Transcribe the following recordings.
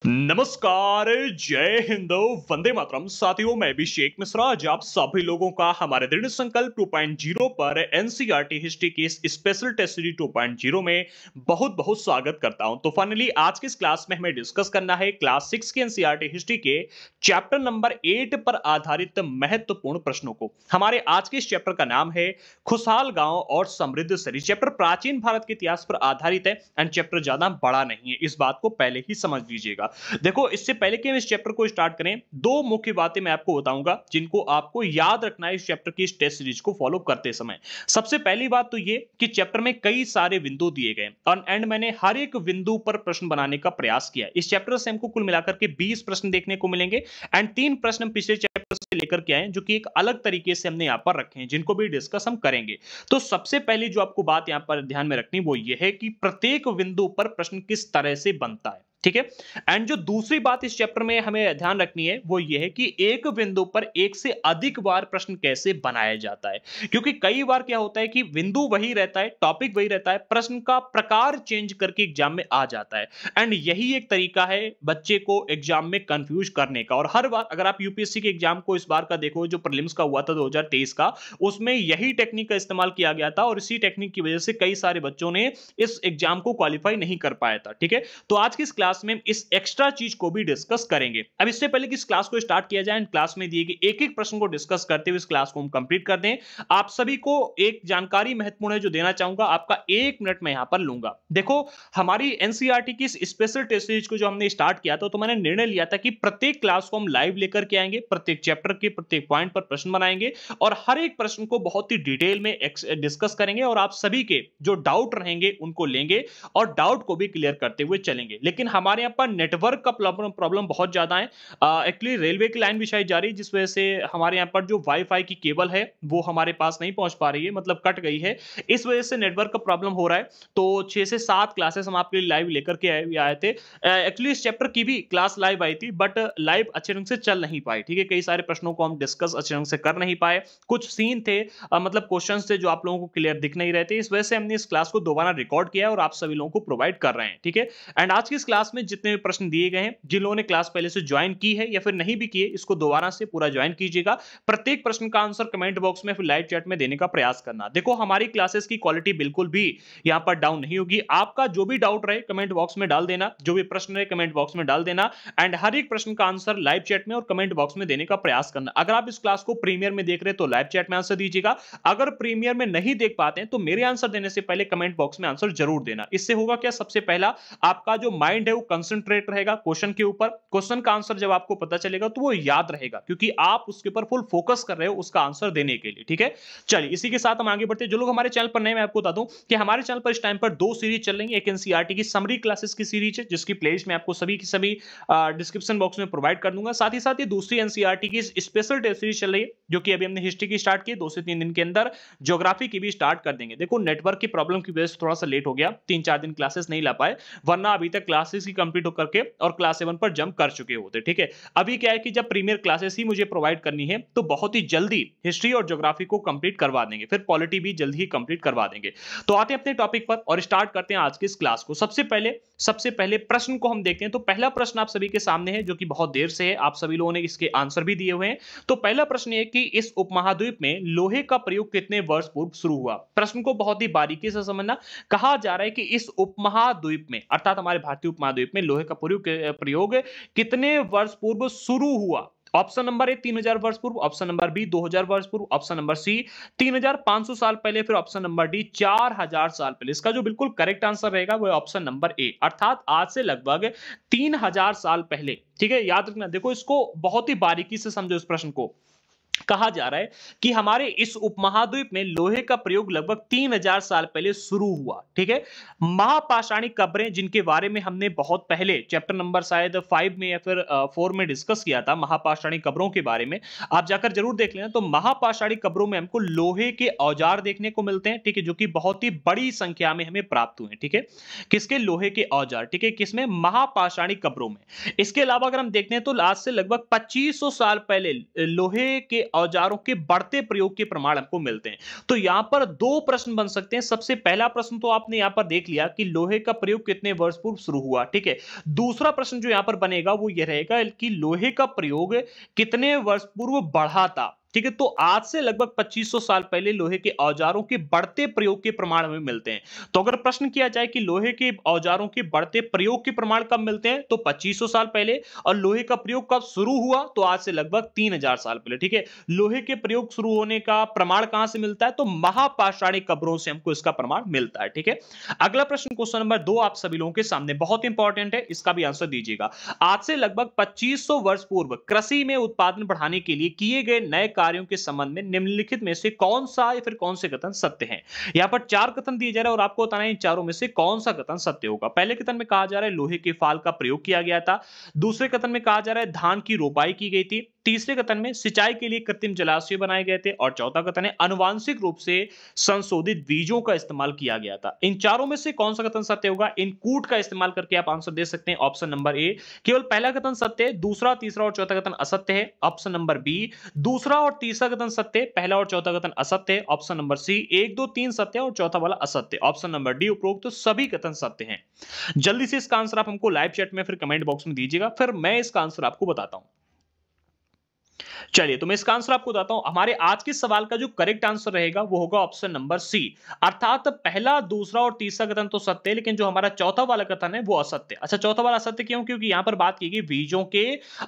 नमस्कार, जय हिंद, वंदे मातरम। साथियों, मैं अभिषेक मिश्रा आज आप सभी लोगों का हमारे दृढ़ संकल्प 2.0 पर एनसीईआरटी हिस्ट्री की इस स्पेशल टेस्ट सीरीज 2.0 में बहुत बहुत स्वागत करता हूं। तो फाइनली आज की इस क्लास में हमें डिस्कस करना है क्लास 6 की एनसीईआरटी हिस्ट्री के चैप्टर नंबर 8 पर आधारित महत्वपूर्ण प्रश्नों को। हमारे आज के इस चैप्टर का नाम है खुशहाल गांव और समृद्ध शहर। चैप्टर प्राचीन भारत के इतिहास पर आधारित है एंड चैप्टर ज्यादा बड़ा नहीं है, इस बात को पहले ही समझ लीजिएगा। देखो, इससे पहले कि हम इस चैप्टर को स्टार्ट करें, दो मुख्य बातें मैं आपको बताऊंगा जिनको आपको याद रखना है इस चैप्टर की इस टेस्ट सीरीज को फॉलो करते समय। सबसे पहली बात तो ये कि चैप्टर में कई सारे बिंदु दिए गए और एंड मैंने हर एक बिंदु पर प्रश्न बनाने का प्रयास किया। इस चैप्टर से हमको कुल मिलाकर के 20 प्रश्न देखने को मिलेंगे एंड 3 प्रश्न हम पिछले चैप्टर से लेकर के आए जो कि एक अलग तरीके से हमने यहाँ पर रखे हैं, जिनको भी डिस्कस हम करेंगे। तो सबसे पहली जो आपको बात यहाँ पर ध्यान में रखनी वो ये है कि प्रत्येक बिंदु पर प्रश्न किस तरह से बनता है, ठीक है। एंड जो दूसरी बात इस चैप्टर में हमें ध्यान रखनी है वो ये है कि एक बिंदु पर एक से अधिक बार प्रश्न कैसे बनाया जाता है, क्योंकि कई बार क्या होता है कि बिंदु वही रहता है, टॉपिक वही रहता है, प्रश्न का प्रकार चेंज करके एग्जाम में आ जाता है। एंड यही एक तरीका है बच्चे को एग्जाम में कंफ्यूज करने का। और हर बार अगर आप यूपीएससी के एग्जाम को इस बार का देखो, जो प्रीलिम्स का हुआ था 2023 का, उसमें यही टेक्निक का इस्तेमाल किया गया था और इसी टेक्निक की वजह से कई सारे बच्चों ने इस एग्जाम को क्वालिफाई नहीं कर पाया था, ठीक है। तो आज की इस क्लास में इस एक्स्ट्रा चीज को भी डिस्कस करेंगे। अब इससे पहले कि इस क्लास को स्टार्ट किया जाए, क्लास में दिए गए एक एक प्रश्न को डिस्कस करते हुए इस क्लास को हम कंप्लीट कर दें, आप सभी को एक जानकारी महत्वपूर्ण है जो देना चाहूंगा, आपका 1 मिनट में यहां पर लूंगा। देखो, हमारी एनसीईआरटी की इस स्पेशल टेस्ट सीरीज को जो हमने स्टार्ट किया था, तो मैंने निर्णय लिया था कि प्रत्येक क्लास को हम लाइव लेकर के आएंगे, प्रत्येक चैप्टर के प्रत्येक पॉइंट पर प्रश्न बनाएंगे और हर एक प्रश्न को बहुत ही डिटेल में डिस्कस करेंगे और आप सभी के जो डाउट रहेंगे उनको लेंगे और डाउट को भी क्लियर करते हुए चलेंगे। लेकिन हमारे यहाँ पर नेटवर्क का प्रॉब्लम बहुत ज्यादा है। एक्चुअली रेलवे की लाइन बिछाई जा रही है, जिस वजह से हमारे यहाँ पर जो वाईफाई की केबल है वो हमारे पास नहीं पहुंच पा रही है, मतलब कट गई है। इस वजह से नेटवर्क का प्रॉब्लम हो रहा है। तो 6 से 7 क्लासेस हम आपके लिए लाइव लेकर के आए थे। एक्चुअली इस चैप्टर की भी क्लास लाइव आई थी, बट लाइव अच्छे ढंग से चल नहीं पाई, ठीक है। कई सारे प्रश्नों को हम डिस्कस अच्छे ढंग से कर नहीं पाए, कुछ सीन थे, मतलब क्वेश्चन थे जो आप लोगों को क्लियर दिख नहीं रहे थे। इस वजह से हमने इस क्लास को दोबारा रिकॉर्ड किया और आप सभी लोगों को प्रोवाइड कर रहे हैं, ठीक है। एंड आज की इस क्लास में जितने भी प्रश्न दिए गए हैं, जिन लोगों ने क्लास पहले से ज्वाइन की है या फिर नहीं भी की है, इसको दोबारा से पूरा ज्वाइन कीजिएगा। प्रत्येक प्रश्न का आंसर कमेंट बॉक्स में फिर लाइव चैट में देने का प्रयास करना। देखो, हमारी क्लासेस की क्वालिटी बिल्कुल भी यहां पर डाउन नहीं होगी। आपका जो भी डाउट रहे कमेंट बॉक्स में डाल देना, जो भी प्रश्न रहे कमेंट बॉक्स में डाल देना एंड हर एक प्रश्न का आंसर लाइव चैट में और कमेंट बॉक्स में देने का प्रयास करना। अगर आप इस क्लास को प्रीमियर में देख रहे हैं तो लाइव चैट में आंसर दीजिएगा। अगर प्रीमियर में नहीं देख पाते हैं तो मेरे आंसर देने से पहले कमेंट बॉक्स में आंसर जरूर देना। इससे होगा क्या, सबसे पहला आपका जो माइंड है वो कंसंट्रेट रहेगा क्वेश्चन के ऊपर। क्वेश्चन का आंसर जब आपको पता चलेगा तो वो याद रहेगा, क्योंकि आप उसके ऊपर फुल फोकस कर रहे हो उसका आंसर देने के लिए, ठीक है। चलिए, इसी के साथ हम आगे बढ़ते हैं। जो लोग हमारे चैनल पर नए, मैं आपको बता दूं कि हमारे चैनल पर इस टाइम पर 2 सीरीज चल रही है। एक एनसीईआरटी की समरी क्लासेस की सीरीज है, जिसकी प्लेलिस्ट मैं आपको सभी की सभी डिस्क्रिप्शन बॉक्स में प्रोवाइड कर दूंगा। साथ ही साथ ये दूसरी एनसीईआरटी की स्पेशल टेस्ट सीरीज चल रही है, जो कि अभी हमने हिस्ट्री की स्टार्ट की, 2 से 3 दिन के अंदर ज्योग्राफी की भी स्टार्ट कर देंगे। देखो, नेटवर्क की प्रॉब्लम की वजह से थोड़ा सा लेट हो गया, 3-4 दिन क्लासेस नहीं ला पाए, वरना अभी तक क्लासेस की कंप्लीट होकर के और क्लास 7 पर जंप कर चुके होते, ठीक है। अभी क्या है कि जब प्रीमियर क्लासेस ही मुझे प्रोवाइड करनी है तो बहुत ही जल्दी हिस्ट्री और ज्योग्राफी को कंप्लीट करवा देंगे, फिर पॉलिटी भी जल्दी ही कंप्लीट करवा देंगे। तो आते हैं अपने टॉपिक पर और स्टार्ट करते हैं आज के इस क्लास को। सबसे पहले प्रश्न को हम देखते हैं। तो पहला प्रश्न आप सभी के सामने है, जो कि बहुत देर से है, आप सभी लोगों ने इसके आंसर भी दिए हुए हैं। तो पहला प्रश्न है कि इस उपमहाद्वीप में लोहे का प्रयोग कितने वर्ष पूर्व शुरू हुआ। प्रश्न को बहुत ही बारीकी से समझना। कहा जा रहा है कि इस उपमहाद्वीप में, अर्थात हमारे भारतीय उपमहाद्वीप में लोहे का प्रयोग कितने वर्ष पूर्व शुरू हुआ। ऑप्शन नंबर ए 3000 वर्ष पूर्व, ऑप्शन नंबर बी 2000 वर्ष पूर्व, ऑप्शन नंबर सी 3500 साल पहले, फिर ऑप्शन नंबर डी 4000 साल पहले। इसका जो बिल्कुल करेक्ट आंसर रहेगा वो है ऑप्शन नंबर ए, अर्थात आज से लगभग 3000 साल पहले, ठीक है। याद रखना, देखो इसको बहुत ही बारीकी से समझो इस प्रश्न को। कहा जा रहा है कि हमारे इस उपमहाद्वीप में लोहे का प्रयोग लगभग 3000 साल पहले शुरू हुआ, ठीक है। महापाषाणी कब्रें, जिनके बारे में हमने बहुत पहले चैप्टर नंबर शायद 5 में या फिर 4 में डिस्कस किया था, महापाषाणी कब्रों के बारे में, आप जाकर जरूर देख लेना। तो महापाषाणी कब्रों में हमको लोहे के औजार देखने को मिलते हैं, ठीक है, जो कि बहुत ही बड़ी संख्या में हमें प्राप्त हुए, ठीक है। किसके? लोहे के औजार, ठीक है, किसमें? महापाषाणी कब्रों में। इसके अलावा अगर हम देखते हैं तो आज से लगभग 2500 साल पहले लोहे के औजारों के बढ़ते प्रयोग के प्रमाण हमको मिलते हैं। तो यहां पर दो प्रश्न बन सकते हैं। सबसे पहला प्रश्न तो आपने यहां पर देख लिया कि लोहे का प्रयोग कितने वर्ष पूर्व शुरू हुआ, ठीक है। दूसरा प्रश्न जो यहां पर बनेगा वो ये रहेगा कि लोहे का प्रयोग कितने वर्ष पूर्व बढ़ा था, ठीक है। तो आज से लगभग 2500 साल पहले लोहे के औजारों के बढ़ते प्रयोग के प्रमाण हमें मिलते हैं। तो अगर प्रश्न किया जाए कि लोहे के औजारों के बढ़ते प्रयोग के प्रमाण कब मिलते हैं, तो 2500 साल पहले। और लोहे का प्रयोग कब शुरू हुआ, तो आज से लगभग 3000 साल पहले, ठीक है। लोहे के प्रयोग शुरू होने का प्रमाण कहां से मिलता है, तो महापाषाणिक कब्रों से हमको इसका प्रमाण मिलता है, ठीक है। अगला प्रश्न क्वेश्चन नंबर 2 आप सभी लोगों के सामने बहुत इंपॉर्टेंट है, इसका भी आंसर दीजिएगा। आज से लगभग 2500 वर्ष पूर्व कृषि में उत्पादन बढ़ाने के लिए किए गए नए कार्यों के संबंध में निम्नलिखित में से कौन सा या फिर कौन से कथन सत्य हैं। यहां पर 4 कथन दिए जा रहे हैं और आपको बताना है इन चारों में से कौन सा कथन सत्य होगा। पहले कथन में कहा जा रहा है लोहे के फाल का प्रयोग किया गया था। दूसरे कथन में कहा जा रहा है धान की रोपाई की गई थी। तीसरे कथन में सिंचाई के लिए कृत्रिम जलाशय बनाए गए थे। और चौथा कथन है आनुवांशिक रूप से संशोधित बीजों का इस्तेमाल किया गया था। इन चारों में से कौन सा कथन सत्य होगा, इन कूट का इस्तेमाल करके आप आंसर दे सकते हैं। ऑप्शन नंबर ए केवल पहला कथन सत्य है, दूसरा तीसरा और चौथा कथन असत्य है। ऑप्शन नंबर बी दूसरा और तीसरा कथन सत्य है, पहला और चौथा कथन असत्य है। ऑप्शन नंबर सी 1 2 3 सत्य है और चौथा वाला असत्य। ऑप्शन नंबर डी उपरोक्त तो सभी कथन सत्य हैं। जल्दी से इसका आंसर आप हमको लाइव चैट में फिर कमेंट बॉक्स में दीजिएगा, फिर मैं इसका आंसर आपको बताता हूं। चलिए तो मैं इसका आंसर आपको बताता हूं। हमारे आज के सवाल का जो करेक्ट आंसर रहेगा वो होगा ऑप्शन नंबर सी, अर्थात पहला दूसरा और तीसरा कथन तो सत्य है, लेकिन जो हमारा चौथा वाला कथन है वो असत्य है। अच्छा, चौथा वाला असत्य क्यों, क्योंकि यहां पर बात की गई बीजों के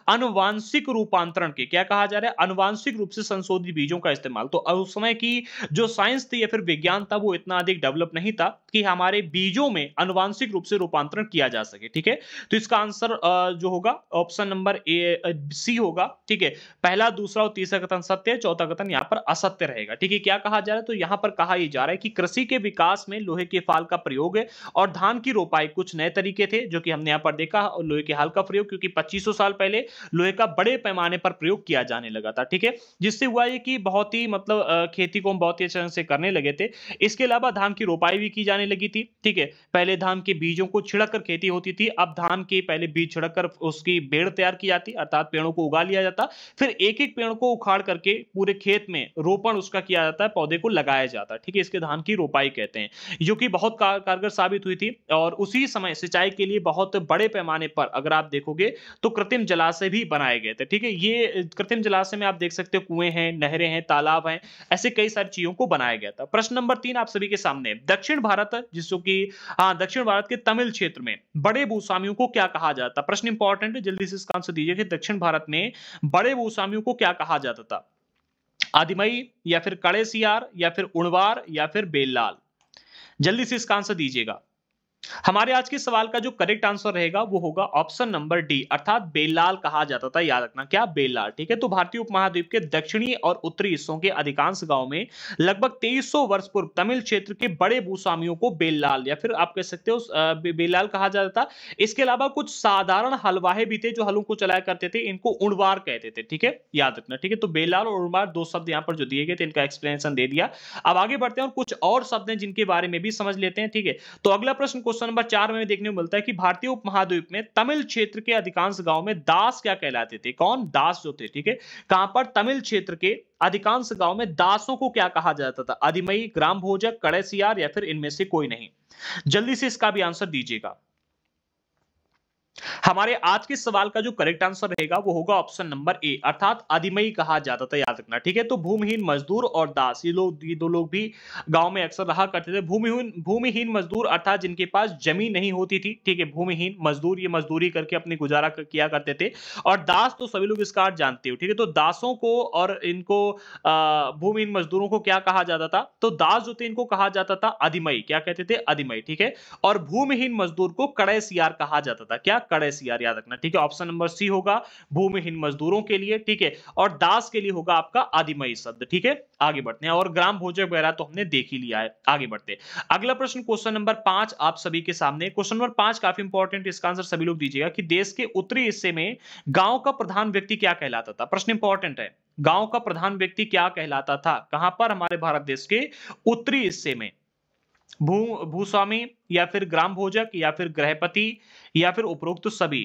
अनुवांशिक रूपांतरण के, क्या कहा जा रहा है, अनुवांशिक रूप से संशोधित बीजों का इस्तेमाल। तो उस समय की जो साइंस थी या फिर विज्ञान था वो इतना अधिक डेवलप नहीं था कि हमारे बीजों में अनुवांशिक रूप से रूपांतरण किया जा सके, ठीक है। तो इसका आंसर जो होगा ऑप्शन नंबर ए सी होगा, ठीक है। पहला दूसरा और तीसरा कथन सत्य है, चौथा कथन यहां पर असत्य रहेगा, ठीक है। क्या कहा जा रहा है, तो यहां पर कहा यह जा रहा है कि कृषि के विकास में लोहे के फाल का प्रयोग है और धान की रोपाई कुछ नए तरीके थे जो कि हमने यहां पर देखा, और लोहे के हाल का प्रयोग क्योंकि 2500 साल पहले लोहे का बड़े पैमाने पर प्रयोग किया जाने लगा था, ठीक है। जिससे हुआ ये कि बहुत ही मतलब खेती को हम बहुत ही अच्छे से करने लगे थे। इसके अलावा धान की रोपाई भी की जाने लगी थी, ठीक है। पहले धान के बीजों को छिड़क कर खेती होती थी, अब धान के पहले बीज छिड़क कर उसकी बेड़ तैयार की जाती, अर्थात पेड़ों को उगा लिया जाता, फिर एक एक पेड़ को उखाड़ करके पूरे खेत में रोपण उसका किया जाता है, पौधे को लगाया जाता है, ठीक है। इसके धान की रोपाई कहते हैं, जो कि बहुत कारगर साबित हुई थी। और उसी समय सिंचाई के लिए बहुत बड़े पैमाने पर अगर आप देखोगे तो कृत्रिम जलाशय भी बनाए गए थे, ठीक है। ये कृत्रिम जलाशय में आप देख सकते हो कुएं हैं, नहरें हैं, तालाब हैं, ऐसे कई सारी चीजों को बनाया गया था। प्रश्न नंबर 3 आप सभी के सामने, दक्षिण भारत जिसको कि दक्षिण भारत के तमिल क्षेत्र में बड़े भूस्वामियों को क्या कहा जाता है। प्रश्न इंपॉर्टेंट है, जल्दी से इसका आंसर दीजिए कि दक्षिण भारत में बड़े भूस्वामियों को क्या कहा जाता था। आदिमई या फिर कड़ेसियार या फिर उणवार या फिर बेल्लाल। जल्दी से इसका आंसर दीजिएगा। हमारे आज के सवाल का जो करेक्ट आंसर रहेगा वो होगा ऑप्शन नंबर डी, अर्थात बेल्लाल कहा जाता था। याद रखना, क्या बेल्लाल, ठीक है। तो भारतीय उपमहाद्वीप के दक्षिणी और उत्तरी हिस्सों के अधिकांश गांव में लगभग 2300 वर्ष पूर्व तमिल क्षेत्र के बड़े भूस्वामियों को बेल्लाल या फिर आप कह सकते हो बेल्लाल कहा जाता था। इसके अलावा कुछ साधारण हलवाहे भी थे जो हलों को चलाया करते थे, इनको उणवार कहते थे, ठीक है। याद रखना, ठीक है। तो बेल्लाल और उणवार दो शब्द यहां पर जो दिए गए थे, इनका एक्सप्लेनेशन दे दिया। अब आगे बढ़ते हैं और कुछ और शब्द हैं जिनके बारे में भी समझ लेते हैं, ठीक है। तो अगला प्रश्न क्वेश्चन नंबर 4 में देखने को मिलता है कि भारतीय उपमहाद्वीप में तमिल क्षेत्र के अधिकांश गांव में दास क्या कहलाते थे। कौन, दास जो थे, ठीक है। कहां पर, तमिल क्षेत्र के अधिकांश गांव में दासों को क्या कहा जाता था। आदिमई, ग्राम भोजक, कड़ेसियार या फिर इनमें से कोई नहीं। जल्दी से इसका भी आंसर दीजिएगा। हमारे आज के सवाल का जो करेक्ट आंसर रहेगा वो होगा ऑप्शन नंबर ए, अर्थात आदिमई कहा जाता था। याद रखना, ठीक है। तो भूमिहीन मजदूर और दास, ये दो लोग भी गांव में अक्सर रहा करते थे। भूमिहीन मजदूर अर्थात जिनके पास जमीन नहीं होती थी, ठीक है। भूमिहीन मजदूर ये मजदूरी करके अपनी गुजारा किया करते थे। और दास तो सभी लोग इसका अर्थ जानते हो, ठीक है। तो दासों को और इनको भूमिहीन मजदूरों को क्या कहा जाता था, तो दास जो थे इनको कहा जाता था आदिमई, क्या कहते थे, आदिमई, ठीक है। और भूमिहीन मजदूर को कड़ेसियार कहा जाता था, क्या, कड़ेसियार। याद रखना, ठीक है। ऑप्शन नंबर सी होगा भूमिहीन मजदूरों के लिए, ठीक है। और दास के लिए होगा आपका आदिमई शब्द, ठीक है। आगे बढ़ते हैं, और ग्राम भोजक वगैरह तो हमने देख ही लिया है। आगे बढ़ते हैं, अगला प्रश्न क्वेश्चन नंबर 5 आप सभी के सामने। क्वेश्चन नंबर 5 काफी इंपॉर्टेंट, इसका आंसर सभी लोग दीजिएगा कि देश के उत्तरी हिस्से में गांव का प्रधान व्यक्ति क्या कहलाता था। प्रश्न इंपॉर्टेंट है, गांव का प्रधान व्यक्ति क्या कहलाता था, कहां पर, हमारे भारत देश के उत्तरी हिस्से में। भूस्वामी या फिर ग्राम भोजक या फिर गृहपति या फिर उपरोक्त सभी।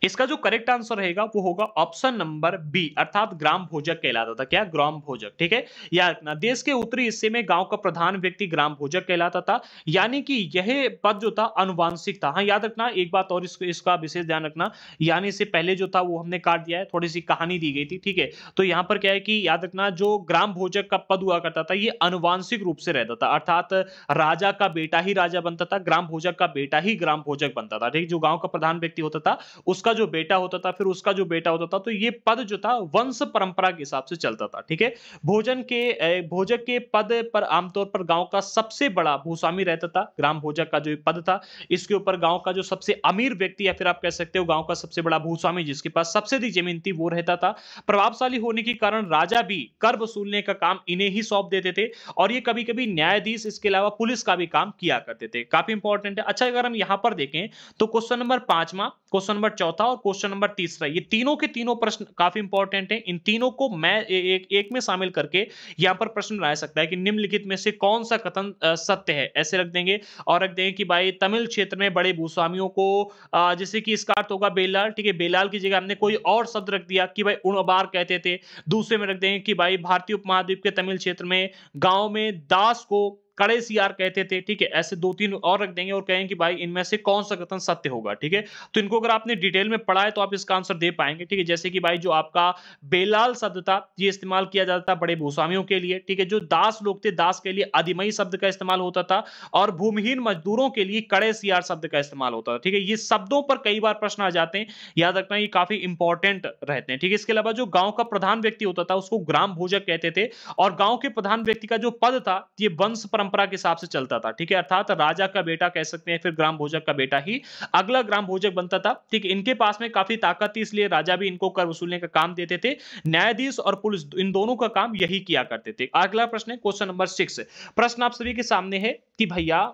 इसका जो करेक्ट आंसर रहेगा वो होगा ऑप्शन नंबर बी, अर्थात ग्राम भोजक कहलाता था। क्या? ग्राम भोजक। ठीक है, याद रखना देश के उत्तरी हिस्से में गांव का प्रधान व्यक्ति ग्राम भोजक कहलाता था, यानी कि यह पद जो था अनुवांशिक था। हाँ, याद रखना एक बात और, इसका विशेष ध्यान रखना, यानी से पहले जो था वो हमने काट दिया है, थोड़ी सी कहानी दी गई थी। ठीक है, तो यहां पर क्या है कि याद रखना जो ग्राम भोजक का पद हुआ करता था ये अनुवांशिक रूप से रहता था, अर्थात राजा का बेटा ही राजा बनता था, ग्राम भोजक का बेटा ही ग्राम भोजक बनता था। ठीक, जो गांव का प्रधान व्यक्ति होता था उसका जो बेटा होता था, फिर उसका जो बेटा होता था, तो ये पद जो था वंश परंपरा के हिसाब से चलता था। ठीक है, भोजक के पद पर आमतौर पर गांव का सबसे बड़ा भूस्वामी रहता था। ग्राम भोजक का जो पद था इसके ऊपर गांव का जो सबसे अमीर व्यक्ति या फिर आप कह सकते हो गांव का सबसे बड़ा भूस्वामी जिसके पास सबसे अधिक जमीन थी वो रहता था। प्रभावशाली होने के कारण राजा भी कर वसूलने का काम इन्हें ही सौंप देते थे, और ये कभी कभी न्यायाधीश, इसके अलावा पुलिस का भी काम किया करते थे। काफी इंपॉर्टेंट है। अच्छा, अगर हम यहां पर देखें तो क्वेश्चन नंबर 5वां, क्वेश्चन नंबर 4था और क्वेश्चन नंबर 3रा, ये तीनों के तीनों प्रश्न काफी इंपॉर्टेंट हैं। इन तीनों को मैं एक में शामिल करके यहां पर प्रश्न बनाया सकता है कि निम्नलिखित में से कौन सा कथन सत्य है, ऐसे रख देंगे। और रख देंगे कि भाई तमिल क्षेत्र में बड़े भूस्वामियों को जैसे कि इसका अर्थ होगा बेलाल। ठीक है, बेलाल की जगह हमने कोई और शब्द रख दिया कि भाई उणबार कहते थे। दूसरे में रख देंगे कि भाई भारतीय उपमहाद्वीप के तमिल क्षेत्र में गांव में दास को कड़े सियार कहते थे। ठीक है, ऐसे 2-3 और रख देंगे और कहेंगे कि भाई इनमें से कौन सा कथन सत्य होगा। ठीक है, तो इनको अगर आपने डिटेल में पढ़ा है तो आप इसका आंसर दे पाएंगे। ठीक है, जैसे कि भाई जो आपका बेलाल शब्द था ये इस्तेमाल किया जाता था बड़े भूस्वामियों के लिए। ठीक है, जो दास लोग थे दास के लिए अधिमई शब्द का इस्तेमाल होता था, और भूमिहीन मजदूरों के लिए कड़े सियार शब्द का इस्तेमाल होता था। ठीक है, ये शब्दों पर कई बार प्रश्न आ जाते हैं, याद रखना ये काफी इंपॉर्टेंट रहते हैं। ठीक है, इसके अलावा जो गांव का प्रधान व्यक्ति होता था उसको ग्राम भोजक कहते थे, और गांव के प्रधान व्यक्ति का जो पद था ये वंश परंपरा के हिसाब से चलता था। ठीक है, अर्थात राजा का बेटा कह सकते हैं, फिर ग्राम भोजक का बेटा ही अगला ग्राम भोजक बनता था। ठीक है, इनके पास में काफी ताकत थी इसलिए राजा भी इनको कर वसूलने का काम देते थे। न्यायाधीश और पुलिस इन दोनों का काम यही किया करते थे। अगला प्रश्न है क्वेश्चन नंबर 6। प्रश्न आप सभी के सामने है कि भैया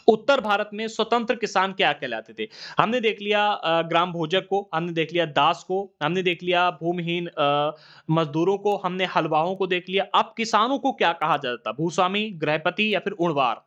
उत्तर भारत में स्वतंत्र किसान क्या कहलाते थे। हमने देख लिया ग्राम भोजक को, हमने देख लिया दास को, हमने देख लिया भूमिहीन मजदूरों को, हमने हलवाओं को देख लिया। अब किसानों को क्या कहा जाता? भूस्वामी, गृहपति या फिर उणवार?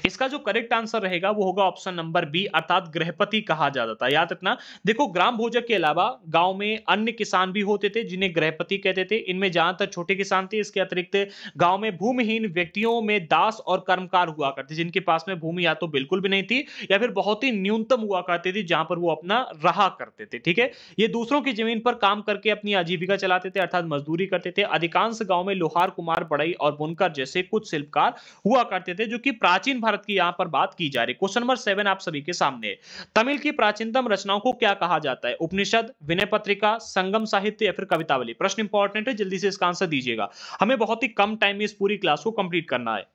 इसका जो करेक्ट आंसर रहेगा वो होगा ऑप्शन नंबर बी, अर्थात गृहपति कहा जाता था। याद रखना, देखो ग्राम भोजक के अलावा गांव में अन्य किसान भी होते थे जिन्हें गृहपति कहते थे। इनमें ज्यादातर छोटे किसान थे। इसके अतिरिक्त गांव में भूमिहीन व्यक्तियों में दास और कर्मकार हुआ करते, जिनके पास में भूमि या तो बिल्कुल भी नहीं थी या फिर बहुत ही न्यूनतम हुआ करती थी, जहां पर वो अपना रहा करते थे। ठीक है, ये दूसरों की जमीन पर काम करके अपनी आजीविका चलाते थे, अर्थात मजदूरी करते थे। अधिकांश गांव में लोहार, कुम्हार, बढ़ई और बुनकर जैसे कुछ शिल्पकार हुआ करते थे, जो कि प्राचीन भारत की यहां पर बात की जा रही है। क्वेश्चन नंबर 7 आप सभी के सामने है। तमिल की प्राचीनतम रचनाओं को क्या कहा जाता है? उपनिषद, विनय पत्रिका, संगम साहित्य या फिर कवितावली? प्रश्न इंपॉर्टेंट है, जल्दी से इसका आंसर दीजिएगा। हमें बहुत ही कम टाइम में इस पूरी क्लास को कंप्लीट करना है।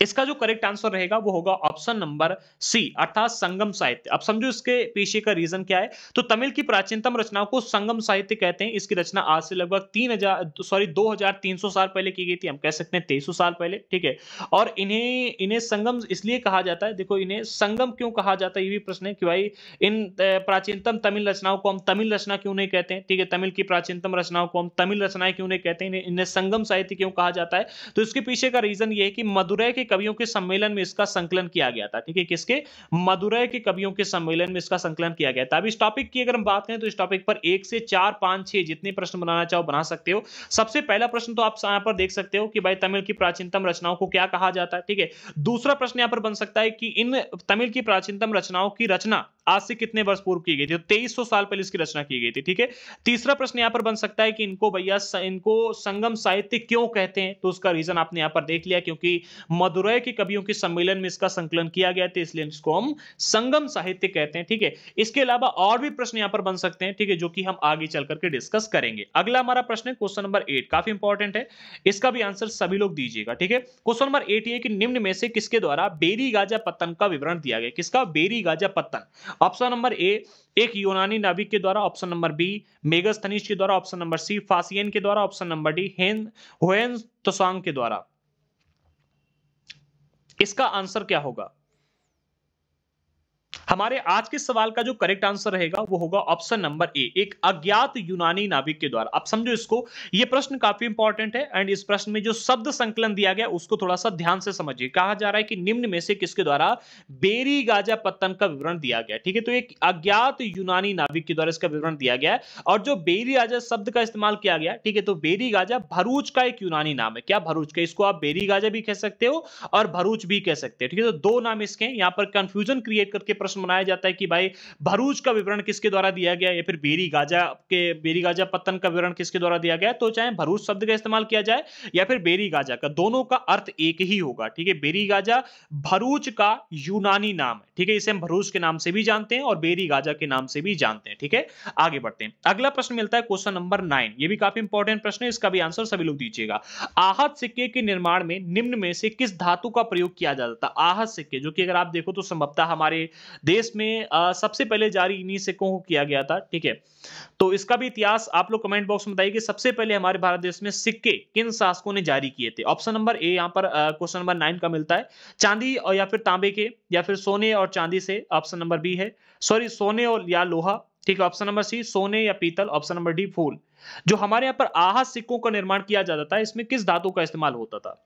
इसका जो करेक्ट आंसर रहेगा वो होगा ऑप्शन नंबर सी, अर्थात संगम साहित्य। अब समझो इसके पीछे का रीजन क्या है। तो तमिल की प्राचीनतम रचनाओं को संगम साहित्य कहते हैं। इसकी रचना आज से लगभग 2300 साल पहले की गई थी, हम कह सकते हैं 2300 साल पहले। ठीक है, और इन्हें संगम इसलिए कहा जाता है। देखो, इन्हें संगम क्यों कहा जाता है ये भी प्रश्न है कि भाई इन प्राचीनतम तमिल रचनाओं को हम तमिल रचना क्यों नहीं कहते हैं। ठीक है, तमिल की प्राचीनतम रचनाओं को हम तमिल रचनाएं क्यों नहीं कहते हैं, इन्हें संगम साहित्य क्यों कहा जाता है? तो इसके पीछे का रीजन ये है कि मदुरै के कवियों के सम्मेलन में इसका संकलन किया गया था। ठीक है, किसके? मदुरै के कवियों के सम्मेलन में इसका संकलन किया गया था। अब इस टॉपिक की अगर हम बात करें तो इस टॉपिक पर 1 से 4, 5, 6 जितने प्रश्न बनाना चाहो बना सकते हो। सबसे पहला प्रश्न तो आप यहां पर देख सकते हो कि भाई तमिल की प्राचीनतम रचनाओं को क्या कहा जाता है। ठीक है, दूसरा प्रश्न यहां पर बन सकता है कि इन तमिल की प्राचीनतम रचनाओं की रचना आज से कितने वर्ष पूर्व की गई थी? तो 2300 साल पहले इसकी रचना की गई थी। ठीक है, तीसरा प्रश्न यहां पर बन सकता है कि इनको संगम साहित्य क्यों कहते हैं? तो उसका रीजन आपने यहां पर देख लिया, क्योंकि मदुरै के कवियों के सम्मेलन में इसका संकलन किया गया था, इसलिए इसको हम संगम साहित्य कहते हैं। ठीक है, इसके अलावा और भी प्रश्न यहां पर बन सकते हैं। ठीक है, जो कि हम आगे चल करके डिस्कस करेंगे। अगला हमारा प्रश्न है क्वेश्चन नंबर 8, काफी इंपॉर्टेंट है, इसका भी आंसर सभी लोग दीजिएगा। ठीक है, क्वेश्चन नंबर 8 ये कि निम्न में से किसके द्वारा बेरी गाजा पत्तन का विवरण दिया गया? किसका? बेरी गाजा पत्तन। ऑप्शन नंबर ए, एक यूनानी नाविक के द्वारा। ऑप्शन नंबर बी, मेगस्थनीज के द्वारा। ऑप्शन नंबर सी, फासियन के द्वारा। ऑप्शन नंबर डी, हुएन त्सोंग के द्वारा। इसका आंसर क्या होगा? हमारे आज के सवाल का जो करेक्ट आंसर रहेगा वो होगा ऑप्शन नंबर ए, एक अज्ञात यूनानी नाविक के द्वारा। अब समझो इसको, ये प्रश्न काफी इंपॉर्टेंट है एंड इस प्रश्न में जो शब्द संकलन दिया गया उसको थोड़ा सा ध्यान से समझिए। कहा जा रहा है कि निम्न में से किसके द्वारा बेरी गाजा पत्तन का विवरण दिया गया है। ठीक है, तो एक अज्ञात यूनानी नाविक के द्वारा इसका विवरण दिया गया है और जो बेरी गाजा शब्द का इस्तेमाल किया गया, ठीक है, तो बेरी गाजा भरूच का एक यूनानी नाम है। क्या भरूच का? इसको आप बेरी गाजा भी कह सकते हो और भरूच भी कह सकते हो। ठीक है, तो दो नाम इसके हैं। यहाँ पर कंफ्यूजन क्रिएट करके प्रश्न बनाया जाता है कि भाई भरूच का विवरण किसके द्वारा दिया गया या फिर बेरी गाजा पत्तन का विवरण किसके द्वारा दिया गया। तो चाहे भरूच शब्द का इस्तेमाल किया जाए या फिर बेरी गाजा का, दोनों का अर्थ एक ही होगा। ठीक है, बेरी गाजा भरूच का यूनानी नाम है। ठीक है, इसे हम भरूच के नाम से भी जानते हैं और बेरी गाजा के नाम से भी जानते हैं। ठीक है, आगे बढ़ते हैं। अगला प्रश्न मिलता है क्वेश्चन नंबर 9। ये भी काफी इंपॉर्टेंट प्रश्न है, इसका भी आंसर सभी लोग दीजिएगा। आहत सिक्के के निर्माण में निम्न में से किस धातु का प्रयोग किया जाता था? आहत सिक्के, जो कि अगर आप देखो तो संभवतः हमारे देश में सबसे पहले जारी इन्हीं सिक्कों को किया गया था। ठीक है, तो इसका भी इतिहास आप लोग कमेंट बॉक्स में बताइए कि सबसे पहले हमारे भारत देश में सिक्के किन शासकों ने जारी किए थे। ऑप्शन नंबर ए यहाँ पर क्वेश्चन नंबर 9 का मिलता है, चांदी और या फिर तांबे के या फिर सोने और चांदी से। ऑप्शन नंबर बी है सॉरी सोने और या लोहा। ठीक है, ऑप्शन नंबर सी सोने या पीतल। ऑप्शन नंबर डी फूल। जो हमारे यहाँ पर आहत सिक्कों का निर्माण किया जाता था इसमें किस धातु का इस्तेमाल होता था?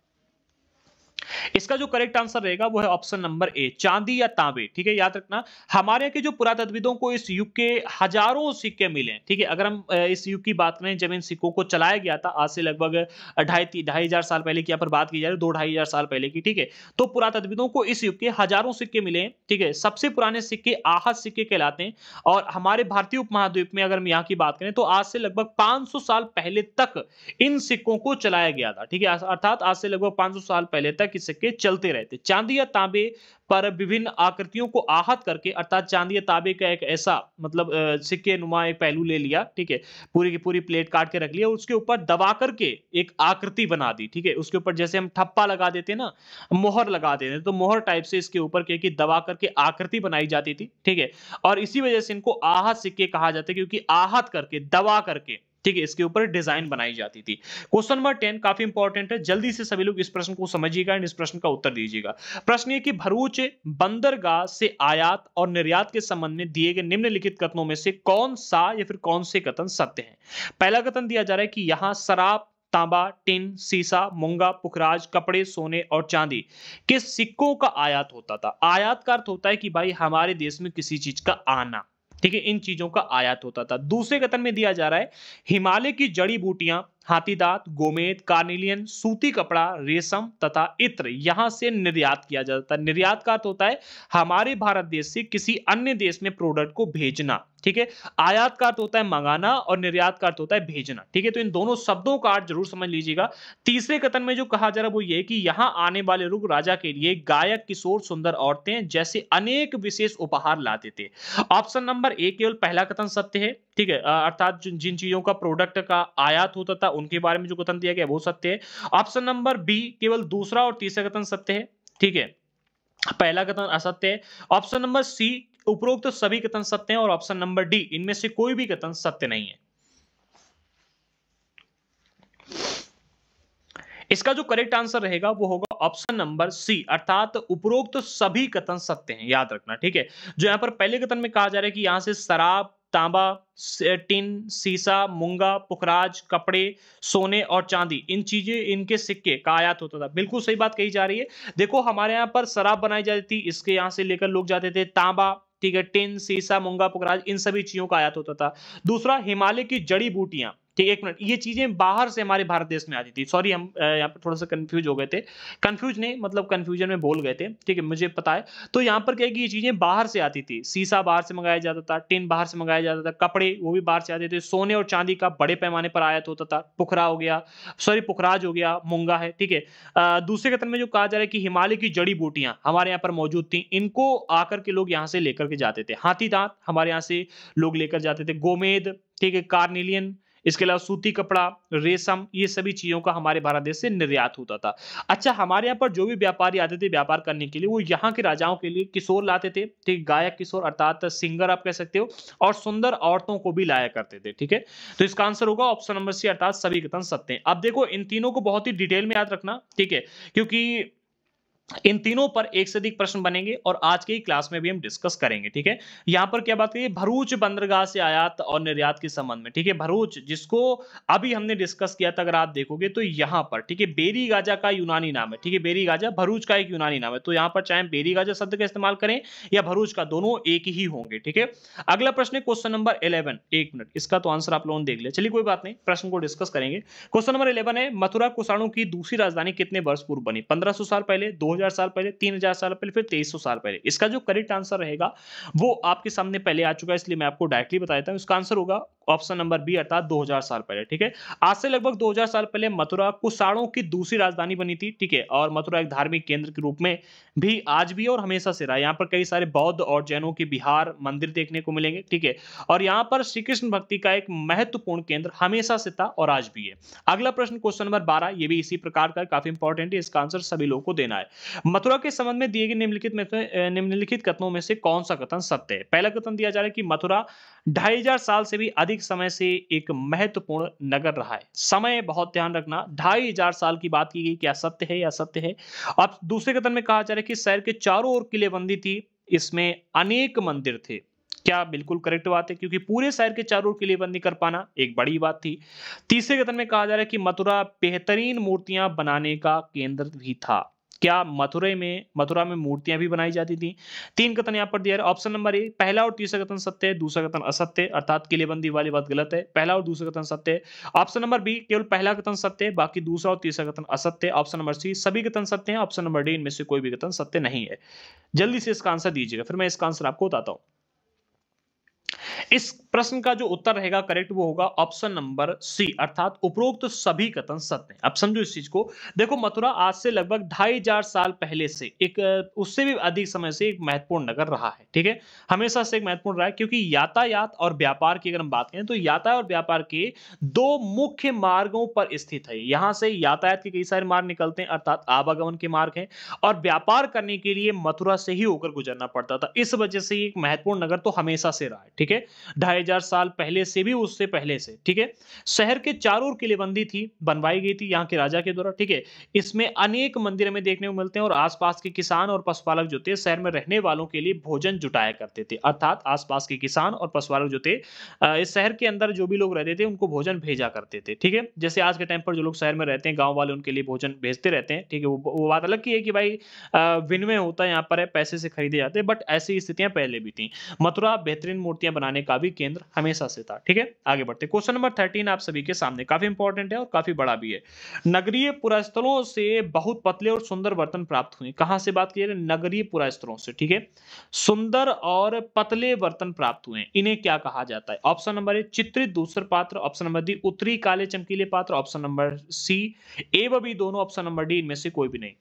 इसका जो करेक्ट आंसर रहेगा वो है ऑप्शन नंबर ए, चांदी या तांबे। ठीक है, याद रखना हमारे के जो पुरातत्वविदों को इस युग के हजारों सिक्के मिले। ठीक है, अगर हम इस युग की बात करें जब इन सिक्कों को चलाया गया था आज से लगभग ढाई हजार साल पहले की यहाँ पर बात की जा रही है, 2-2.5 साल पहले की। ठीक है, तो पुरातत्वविदों को इस युग के हजारों सिक्के मिले हैं। ठीक है, सबसे पुराने सिक्के आहत सिक्के कहलाते हैं और हमारे भारतीय उपमहाद्वीप में अगर हम यहाँ की बात करें तो आज से लगभग 500 साल पहले तक इन सिक्कों को चलाया गया था। ठीक है, अर्थात आज से लगभग 500 साल पहले तक इस सिक्के चलते रहते। चांदी या तांबे पर विभिन्न आकृतियों को आहत करके, अर्थात चांदी या तांबे का एक ऐसा मतलब सिक्के नुमा एक पहलू ले लिया। ठीक है, पूरी की पूरी प्लेट काट के रख लिया, उसके ऊपर दबा करके एक आकृति बना दी। ठीक है, उसके ऊपर जैसे हम ठप्पा लगा देते ना, मोहर लगा देते, तो मोहर टाइप से इसके ऊपर क्या कि दबा करके आकृति बनाई जाती थी। ठीक है, और इसी वजह से इनको आहत सिक्के कहा जाता है, क्योंकि आहत करके दबा करके, ठीक है, इसके ऊपर डिजाइन बनाई जाती थी। क्वेश्चन नंबर 10 काफी इंपॉर्टेंट है, जल्दी से सभी लोग इस प्रश्न को समझिएगा एंड इस प्रश्न का उत्तर दीजिएगा। प्रश्न ये कि भरूच बंदरगाह से आयात और निर्यात के संबंध में दिए गए निम्नलिखित कथनों में से कौन सा या फिर कौन से कथन सत्य हैं? पहला कथन दिया जा रहा है कि यहां शराब, तांबा, टिन, सीसा, मूंगा, पुखराज, कपड़े, सोने और चांदी के सिक्कों का आयात होता था। आयात का अर्थ होता है कि भाई हमारे देश में किसी चीज का आना। ठीक है, इन चीजों का आयात होता था। दूसरे कथन में दिया जा रहा है हिमालय की जड़ी बूटियां, हाथीदांत, गोमेद, कार्निलियन, सूती कपड़ा, रेशम तथा इत्र यहां से निर्यात किया जाता है। निर्यात का अर्थ होता है हमारे भारत देश से किसी अन्य देश में प्रोडक्ट को भेजना। ठीक है, आयात का अर्थ होता है मंगाना और निर्यात का अर्थ होता है भेजना। ठीक है, तो इन दोनों शब्दों का अर्थ जरूर समझ लीजिएगा। तीसरे कथन में जो कहा जा रहा है वो ये कि यहां आने वाले लोग राजा के लिए गायक, किशोर, सुंदर औरतें जैसे अनेक विशेष उपहार लाते थे। ऑप्शन नंबर ए केवल पहला कथन सत्य है। ठीक है, अर्थात जिन चीजों का प्रोडक्ट का आयात होता था उनके बारे में जो कथन दिया गया वो सत्य है। ऑप्शन नंबर बी केवल दूसरा और तीसरा कथन सत्य है। ठीक है, पहला कथन असत्य है। ऑप्शन नंबर सी उपरोक्त सभी कथन सत्य हैं और ऑप्शन नंबर डी इनमें से कोई भी कथन सत्य नहीं है। इसका जो करेक्ट आंसर रहेगा वो होगा ऑप्शन नंबर सी, अर्थात उपरोक्त सभी कथन सत्य हैं। याद रखना। ठीक है, जो यहां पर पहले कथन में कहा जा रहा है कि यहां से शराब, तांबा, टिन, सीसा, मूंगा, पुखराज, कपड़े, सोने और चांदी इन चीजें इनके सिक्के का आयात होता था, बिल्कुल सही बात कही जा रही है। देखो हमारे यहाँ पर शराब बनाई जाती थी, इसके यहाँ से लेकर लोग जाते थे। तांबा, ठीक है, टिन, सीसा, मूंगा, पुखराज इन सभी चीजों का आयात होता था। दूसरा हिमालय की जड़ी बूटियां, ठीक है, एक मिनट, ये चीजें बाहर से हमारे भारत देश में आती थी। सॉरी, हम यहाँ पर थोड़ा सा कंफ्यूज हो गए थे, कंफ्यूज नहीं मतलब कंफ्यूजन में बोल गए थे। ठीक है, मुझे पता है। तो यहाँ पर क्या है कि ये चीजें बाहर से आती थी। सीसा बाहर से मंगाया जाता था, टिन बाहर से मंगाया जाता था, कपड़े वो भी बाहर से आते थे, सोने और चांदी का बड़े पैमाने पर आयात होता था। पुखरा हो गया, सॉरी पुखराज हो गया, मूंगा है। ठीक है, दूसरे कथन में जो कहा जा रहा है कि हिमालय की जड़ी बूटियां हमारे यहाँ पर मौजूद थी, इनको आकर के लोग यहाँ से लेकर के जाते थे। हाथी दांत हमारे यहाँ से लोग लेकर जाते थे। गोमेद, ठीक है, कार्निलियन, इसके अलावा सूती कपड़ा, रेशम, ये सभी चीजों का हमारे भारत देश से निर्यात होता था। अच्छा, हमारे यहाँ पर जो भी व्यापारी आते थे व्यापार करने के लिए, वो यहाँ के राजाओं के लिए किशोर लाते थे। ठीक, गायक, किशोर अर्थात सिंगर आप कह सकते हो, और सुंदर औरतों को भी लाया करते थे। ठीक है, तो इसका आंसर होगा ऑप्शन नंबर सी, अर्थात सभी कथन सत्य हैं। अब देखो इन तीनों को बहुत ही डिटेल में याद रखना। ठीक है, क्योंकि इन तीनों पर एक से अधिक प्रश्न बनेंगे और आज की क्लास में भी हम डिस्कस करेंगे। ठीक है, यहां पर क्या बात करिए, भरूच बंदरगाह से आयात और निर्यात के संबंध में। ठीक है, भरूच जिसको अभी हमने डिस्कस किया था, अगर आप देखोगे तो यहां पर, ठीक है, बेरी गाजा का यूनानी नाम है। ठीक है, बेरी गाजा भरूच का एक यूनानी नाम है, तो यहां पर चाहे बेरी गाजा शब्द का इस्तेमाल करें या भरूच का, दोनों एक ही होंगे। ठीक है, अगला प्रश्न है क्वेश्चन नंबर 11। एक मिनट, इसका तो आंसर आप लोगों ने देख लिया, चलिए कोई बात नहीं, प्रश्न को डिस्कस करेंगे। क्वेश्चन नंबर 11 है, मथुरा कुषाणों की दूसरी राजधानी कितने वर्ष पूर्व बनी? 1500 साल पहले, 2000 साल पहले, 3000 साल पहले, फिर 2300 साल पहले। इसका जो करेक्ट आंसर रहेगा वो आपके सामने पहले आ चुका है, इसलिए मैं आपको डायरेक्टली बता देता हूं। इसका आंसर होगा ऑप्शन नंबर बी, अर्थात 2000 साल पहले। ठीक है, आज से लगभग 2000 साल पहले मथुरा कुषाणों की दूसरी राजधानी बनी थी। ठीक है, और मथुरा एक धार्मिक केंद्र के रूप में भी आज भी और हमेशा से रहा। यहाँ पर कई सारे बौद्ध और जैनों के विहार मंदिर देखने को मिलेंगे। ठीक है, और यहाँ पर श्री कृष्ण भक्ति का एक महत्वपूर्ण केंद्र हमेशा से था और आज भी है। अगला प्रश्न क्वेश्चन नंबर 12, ये भी इसी प्रकार का, काफी इंपॉर्टेंट है, इसका आंसर सभी लोगों को देना है। मथुरा के संबंध में दिए गए निम्नलिखित कथनों में से कौन सा कथन सत्य है? पहला कथन दिया जा रहा है कि मथुरा 2500 साल से भी अधिक समय से एक महत्वपूर्ण नगर रहा है। समय बहुत ध्यान रखना, 2500 साल की बात की गई, क्या सत्य है या सत्य है? अब दूसरे कथन में कहा जा रहा है कि शहर के चारों ओर किलेबंदी थी, इसमें अनेक मंदिर थे। क्या बिल्कुल करेक्ट बात है, क्योंकि पूरे शहर के चारों ओर किलेबंदी कर पाना एक बड़ी बात थी। तीसरे कथन में कहा जा रहा है कि मथुरा बेहतरीन मूर्तियां बनाने का केंद्र भी था। क्या मथुरा में मूर्तियां भी बनाई जाती थी? तीन कथन यहां पर दिया है। ऑप्शन नंबर ए, पहला और तीसरा कथन सत्य है, दूसरा कथन असत्य है, अर्थात किलेबंदी वाली बात गलत है। पहला और दूसरा कथन सत्य है। ऑप्शन नंबर बी, केवल पहला कथन सत्य है, बाकी दूसरा और तीसरा कथन असत्य है। ऑप्शन नंबर सी, सभी कथन सत्य हैं। ऑप्शन नंबर डी, इनमें से कोई भी कथन सत्य नहीं है। जल्दी से इसका आंसर दीजिएगा, फिर मैं इसका आंसर आपको बताता हूं। इस प्रश्न का जो उत्तर रहेगा करेक्ट, वो होगा ऑप्शन नंबर सी, अर्थात उपरोक्त सभी कथन सत्य हैं। अब समझो इस चीज को, देखो मथुरा आज से लगभग 2500 साल पहले से एक उससे भी अधिक समय से एक महत्वपूर्ण नगर रहा है। ठीक है, हमेशा से एक महत्वपूर्ण रहा है, क्योंकि यातायात और व्यापार की अगर हम बात करें तो यातायात और व्यापार के दो मुख्य मार्गों पर स्थित है। यहां से यातायात के कई सारे मार्ग निकलते हैं, अर्थात आवागमन के मार्ग हैं, और व्यापार करने के लिए मथुरा से ही होकर गुजरना पड़ता था। इस वजह से एक महत्वपूर्ण नगर तो हमेशा से रहा है। ठीक है, 2500 साल पहले से भी, उससे पहले से। ठीक है, शहर के चारों ओर किलेबंदी थी, बनवाई गई थी यहाँ के राजा के द्वारा। ठीक है, इसमें अनेक मंदिर हमें देखने को मिलते हैं, और आसपास के किसान और पशुपालक जो थे शहर में रहने वालों के लिए भोजन जुटाया करते थे, अर्थात आसपास के किसान और पशुपालक जो थे इस शहर के अंदर जो भी लोग रहते थे उनको भोजन भेजा करते थे। ठीक है, जैसे आज के टाइम पर जो लोग शहर में रहते हैं, गांव वाले उनके लिए भोजन भेजते रहते हैं। ठीक है, वो बात अलग की है कि भाई विनिमय होता है, यहाँ पर है, पैसे से खरीदे जाते हैं, बट ऐसी स्थितियां पहले भी थी। मथुरा बेहतरीन मूर्तियां बनाने का भी केंद्र हमेशा से था। ठीक है, आगे बढ़ते, क्वेश्चन नंबर 13 आप सभी के सामने, काफी इंपॉर्टेंट है और काफी बड़ा भी है। नगरीय पुरास्थलों से बहुत पतले और सुंदर बर्तन प्राप्त हुए। कहां से बात की, नगरीय पुरास्थलों से। ठीक है, सुंदर और पतले बर्तन प्राप्त हुए, इन्हें क्या कहा जाता है? ऑप्शन नंबर ए, चित्रित दूसर पात्र। ऑप्शन नंबर डी, उत्तरी काले चमकीले पात्र। ऑप्शन नंबर सी, ए व बी दोनों। ऑप्शन नंबर डी, इनमें से कोई भी नहीं।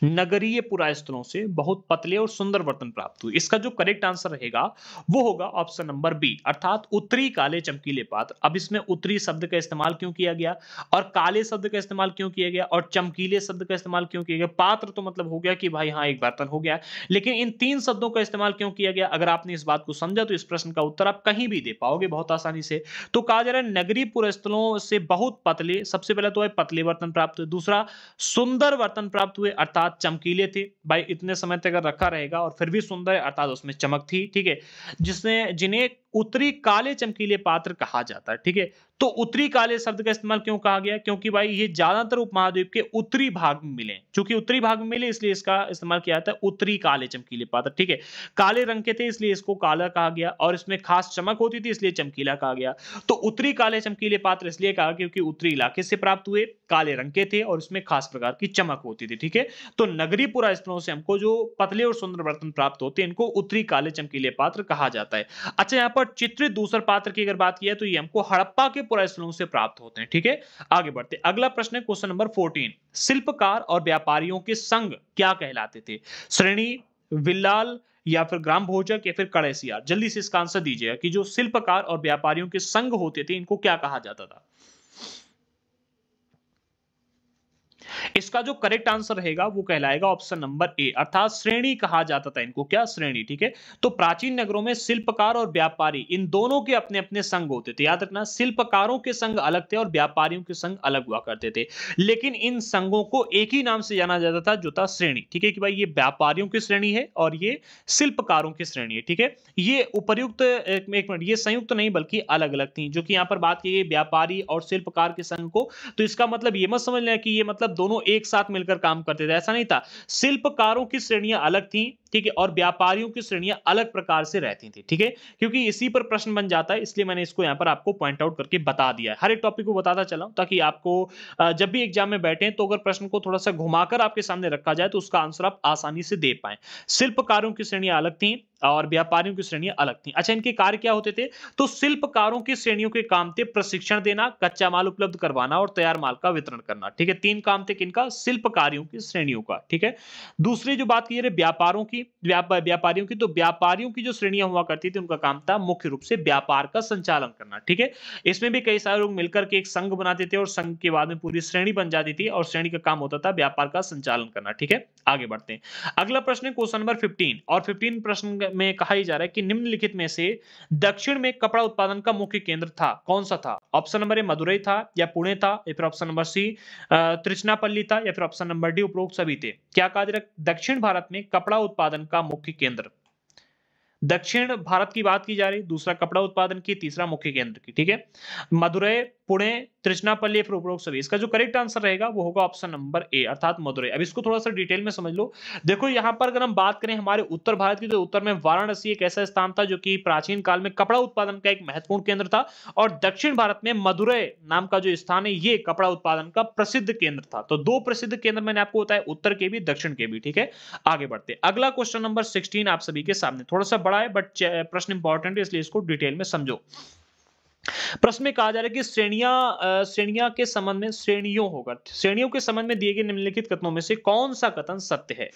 नगरीय पुरास्थलों से बहुत पतले और सुंदर बर्तन प्राप्त हुए, इसका जो करेक्ट आंसर रहेगा वो होगा ऑप्शन नंबर बी, अर्थात उत्तरी काले चमकीले पात्र। अब इसमें उत्तरी शब्द का इस्तेमाल क्यों किया गया, और काले शब्द का इस्तेमाल क्यों किया गया, और चमकीले शब्द का इस्तेमाल क्यों किया गया? पात्र तो मतलब हो गया कि भाई हाँ एक बर्तन हो गया, लेकिन इन तीन शब्दों का इस्तेमाल क्यों किया गया? अगर आपने इस बात को समझा तो इस प्रश्न का उत्तर आप कहीं भी दे पाओगे बहुत आसानी से। तो कहा जा रहा है नगरीय पुरस्थलों से बहुत पतले, सबसे पहले तो है पतले बर्तन प्राप्त हुए, दूसरा सुंदर बर्तन प्राप्त हुए, अर्थात चमकीले थे। भाई इतने समय तक अगर रखा रहेगा और फिर भी सुंदर है, अर्थात उसमें चमक थी। ठीक है, जिन्हें उत्तरी काले चमकीले पात्र कहा जाता है। ठीक है, तो उत्तरी काले शब्द का इस्तेमाल क्यों कहा गया? क्योंकि भाई ये ज्यादातर उपमहाद्वीप के उत्तरी भाग में मिले, क्योंकि उत्तरी भाग में मिले इसलिए इसका इस्तेमाल किया जाता है उत्तरी काले चमकीले पात्र। ठीक है, काले रंग के थे इसलिए इसको काला कहा गया, और इसमें खास चमक होती थी इसलिए चमकीला कहा गया। तो उत्तरी काले चमकीले पात्र इसलिए कहा क्योंकि उत्तरी इलाके से प्राप्त हुए, काले रंग के थे और इसमें खास प्रकार की चमक होती थी। ठीक है, तो नगरीय पुरास्थलों से हमको जो पतले और सुंदर बर्तन प्राप्त होते हैं इनको उत्तरी काले चमकीले पात्र कहा जाता है। अच्छा, यहाँ पर चित्रित दूसर पात्र की अगर बात की है तो ये हमको हड़प्पा के पुरास्थलों से प्राप्त होते हैं। ठीक है, आगे बढ़ते, अगला प्रश्न है क्वेश्चन नंबर 14, शिल्पकार और व्यापारियों के संघ क्या कहलाते थे? श्रेणी, विल्लाल, या फिर ग्राम भोजक, या फिर कड़ैसियार? जल्दी से इसका आंसर दीजिएगा कि जो शिल्पकार और व्यापारियों के संघ होते थे इनको क्या कहा जाता था? इसका जो करेक्ट आंसर रहेगा वो कहलाएगा ऑप्शन नंबर ए, अर्थात श्रेणी कहा जाता था इनको। क्या? श्रेणी। ठीक है, तो प्राचीन नगरों में शिल्पकार और व्यापारी इन दोनों के अपने अपने संघ होते थे। याद रखना, शिल्पकारों के संघ अलग थे और व्यापारियों के संघ अलग हुआ करते थे, लेकिन इन संघों को एक ही नाम से जाना जाता था, जो था श्रेणी। ठीक है कि भाई ये व्यापारियों की श्रेणी है और ये शिल्पकारों की श्रेणी है। ठीक है, ये उपर्युक्त एक मिनट, ये संयुक्त नहीं बल्कि अलग अलग थी, जो कि यहाँ पर बात की गई व्यापारी और शिल्पकार के संघ को। तो इसका मतलब ये मत समझ लें कि ये मतलब दोनों एक साथ मिलकर काम करते थे, ऐसा नहीं था। शिल्पकारों की श्रेणियां अलग थी, ठीक है, और व्यापारियों की श्रेणियां अलग प्रकार से रहती थी। ठीक है, क्योंकि इसी पर प्रश्न बन जाता है, इसलिए मैंने इसको यहां पर आपको पॉइंट आउट करके बता दिया है। हर एक टॉपिक को बताता चला हूं ताकि आपको जब भी एग्जाम में बैठे तो अगर प्रश्न को थोड़ा सा घुमाकर आपके सामने रखा जाए तो उसका आंसर आप आसानी से दे पाए। शिल्पकारों की श्रेणियां अलग थी और व्यापारियों की श्रेणियां अलग थी। अच्छा, इनके कार्य क्या होते थे? तो शिल्पकारों की श्रेणियों के काम थे प्रशिक्षण देना, कच्चा माल उपलब्ध करवाना और तैयार माल का वितरण करना। ठीक है, तीन काम थे किनका? शिल्पकारियों की श्रेणियों का। ठीक है, दूसरी जो बात की व्यापारों की, व्यापारियों की, तो व्यापारियों की जो श्रेणियां हुआ करती थी उनका काम था मुख्य रूप से व्यापार का संचालन करना। ठीक है, इसमें भी कई सारे लोग मिलकर के एक संघ बनाते थे और संघ के बाद में पूरी श्रेणी बन जाती थी और श्रेणी का काम होता था व्यापार का संचालन करना। ठीक है, आगे बढ़ते हैं। अगला प्रश्न है क्वेश्चन नंबर 15 और 15 प्रश्न में कहा ही जा रहा है कि निम्नलिखित में से दक्षिण में कपड़ा उत्पादन का मुख्य केंद्र था, कौन सा था? ऑप्शन नंबर ए मदुरई था या पुणे था या फिर ऑप्शन नंबर सी त्रिचनापल्ली था या फिर ऑप्शन नंबर डी उपरोक्त सभी थे। क्या कहा जा रहा है? दक्षिण भारत में कपड़ा उत्पादन का मुख्य केंद्र। दक्षिण भारत की बात की जा रही, दूसरा कपड़ा उत्पादन की, तीसरा मुख्य केंद्र की। ठीक है, मदुरई, पुणे, त्रिचनापल्ली, फिर उपरोक्त सभी। इसका जो करेक्ट आंसर रहेगा वो होगा ऑप्शन नंबर ए, अर्थात मदुरई। अब इसको थोड़ा सा डिटेल में समझ लो। देखो यहाँ पर अगर हम बात करें हमारे उत्तर भारत की, तो उत्तर में वाराणसी एक ऐसा स्थान था जो कि प्राचीन काल में कपड़ा उत्पादन का एक महत्वपूर्ण केंद्र था, और दक्षिण भारत में मदुरई नाम का जो स्थान है ये कपड़ा उत्पादन का प्रसिद्ध केंद्र था। तो दो प्रसिद्ध केंद्र मैंने आपको बताया, उत्तर के भी दक्षिण के भी। ठीक है, आगे बढ़ते। अगला क्वेश्चन नंबर 16 आप सभी के सामने, थोड़ा सा बड़ा है बट प्रश्न इंपॉर्टेंट है, इसलिए इसको डिटेल में समझो। प्रश्न में कहा जा रहा है कि श्रेणियां के संबंध में, श्रेणियों होगा, श्रेणियों के संबंध में दिए गए निम्नलिखित कथनों में से कौन सा कथन सत्य है?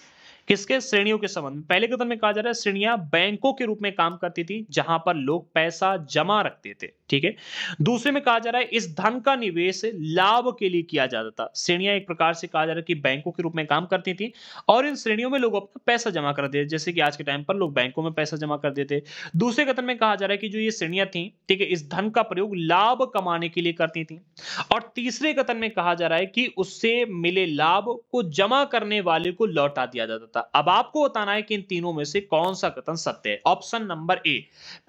किसके? श्रेणियों के संबंध में। पहले कथन में कहा जा रहा है श्रेणियां बैंकों के रूप में काम करती थी जहां पर लोग पैसा जमा रखते थे। ठीक है, दूसरे में कहा जा रहा है इस धन का निवेश लाभ के लिए किया जाता था। श्रेणियां एक प्रकार से कहा जा रहा है कि बैंकों के रूप में काम करती थी और इन श्रेणियों में लोग अपना पैसा जमा कर देते, जैसे कि आज के टाइम पर लोग बैंकों में पैसा जमा कर देते। दूसरे कथन में कहा जा रहा है कि जो ये श्रेणियां थी, ठीक है, इस धन का प्रयोग लाभ कमाने के लिए करती थी। और तीसरे कथन में कहा जा रहा है कि उससे मिले लाभ को जमा करने वाले को लौटा दिया जाता था। अब आपको बताना है कि इन तीनों में से कौन सा कथन सत्य है। ऑप्शन नंबर ए,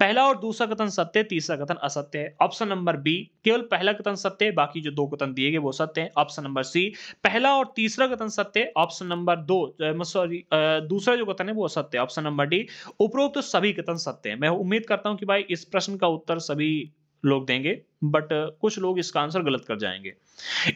पहला और दूसरा कथन सत्य है, तीसरा कथन असत्य है। ऑप्शन नंबर बी, केवल पहला कथन सत्य है, बाकी जो दो कथन दिए गए वो सत्य है। ऑप्शन नंबर सी, पहला और तीसरा कथन सत्य है। ऑप्शन नंबर दूसरा जो कथन है वो असत्य है। ऑप्शन नंबर डी, उपरोक्त तो सभी कथन सत्य है। मैं उम्मीद करता हूं कि भाई इस प्रश्न का उत्तर सभी लोग देंगे, बट कुछ लोग इसका आंसर गलत कर जाएंगे।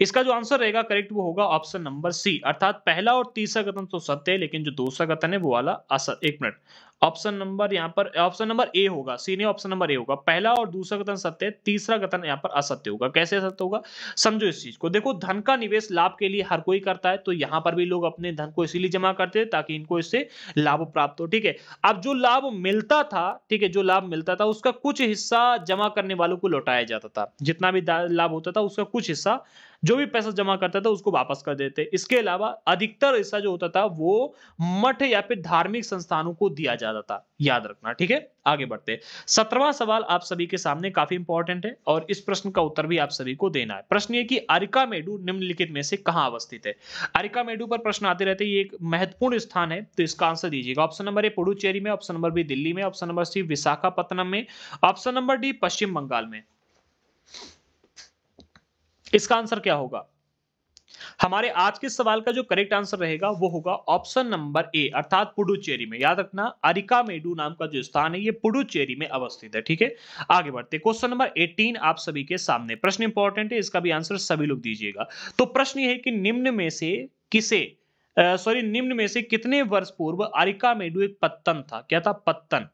इसका जो आंसर रहेगा करेक्ट वो होगा ऑप्शन नंबर सी, अर्थात पहला और तीसरा कथन तो सत्य है लेकिन जो दूसरा कथन है वो वाला असत्य। एक मिनट, ऑप्शन नंबर यहाँ पर ऑप्शन नंबर ए होगा, सी ने ऑप्शन नंबर ए होगा। पहला और दूसरा कथन सत्य है, तीसरा कथन यहाँ पर असत्य होगा। कैसे असत्य होगा समझो इस चीज को। देखो, धन का निवेश लाभ के लिए हर कोई करता है, तो यहाँ पर भी लोग अपने धन को इसीलिए जमा करते हैं ताकि इनको इससे लाभ प्राप्त हो। ठीक है, अब जो लाभ मिलता था, ठीक है, जो लाभ मिलता था उसका कुछ हिस्सा जमा करने वालों को लौटाया जाता था। जितना भी लाभ होता था उसका कुछ हिस्सा जो भी पैसा जमा करता था उसको वापस कर देते। इसके अलावा अधिकतर हिस्सा जो होता था वो मठ या फिर धार्मिक संस्थानों को दिया जाता था, याद रखना। ठीक है, आगे बढ़ते। 17वां सवाल आप सभी के सामने काफी इंपॉर्टेंट है और इस प्रश्न का उत्तर भी आप सभी को देना है। प्रश्न ये कि अरिकामेडु निम्नलिखित में से कहां अवस्थित है? अरिकामेडु पर प्रश्न आते रहते हैं, ये एक महत्वपूर्ण स्थान है, तो इसका आंसर दीजिएगा। ऑप्शन नंबर ए पुडुचेरी में, ऑप्शन नंबर बी दिल्ली में, ऑप्शन नंबर सी विशाखापत्तनम में, ऑप्शन नंबर डी पश्चिम बंगाल में। इसका आंसर क्या होगा? हमारे आज के सवाल का जो करेक्ट आंसर रहेगा वो होगा ऑप्शन नंबर ए, अर्थात पुडुचेरी में। याद रखना, अरिकामेडु नाम का जो स्थान है ये पुडुचेरी में अवस्थित है। ठीक है, आगे बढ़ते। क्वेश्चन नंबर 18 आप सभी के सामने, प्रश्न इंपॉर्टेंट है, इसका भी आंसर सभी लोग दीजिएगा। तो प्रश्न ये है कि निम्न में से कितने वर्ष पूर्व अरिकामेडु एक पत्तन था? क्या था? पत्तन।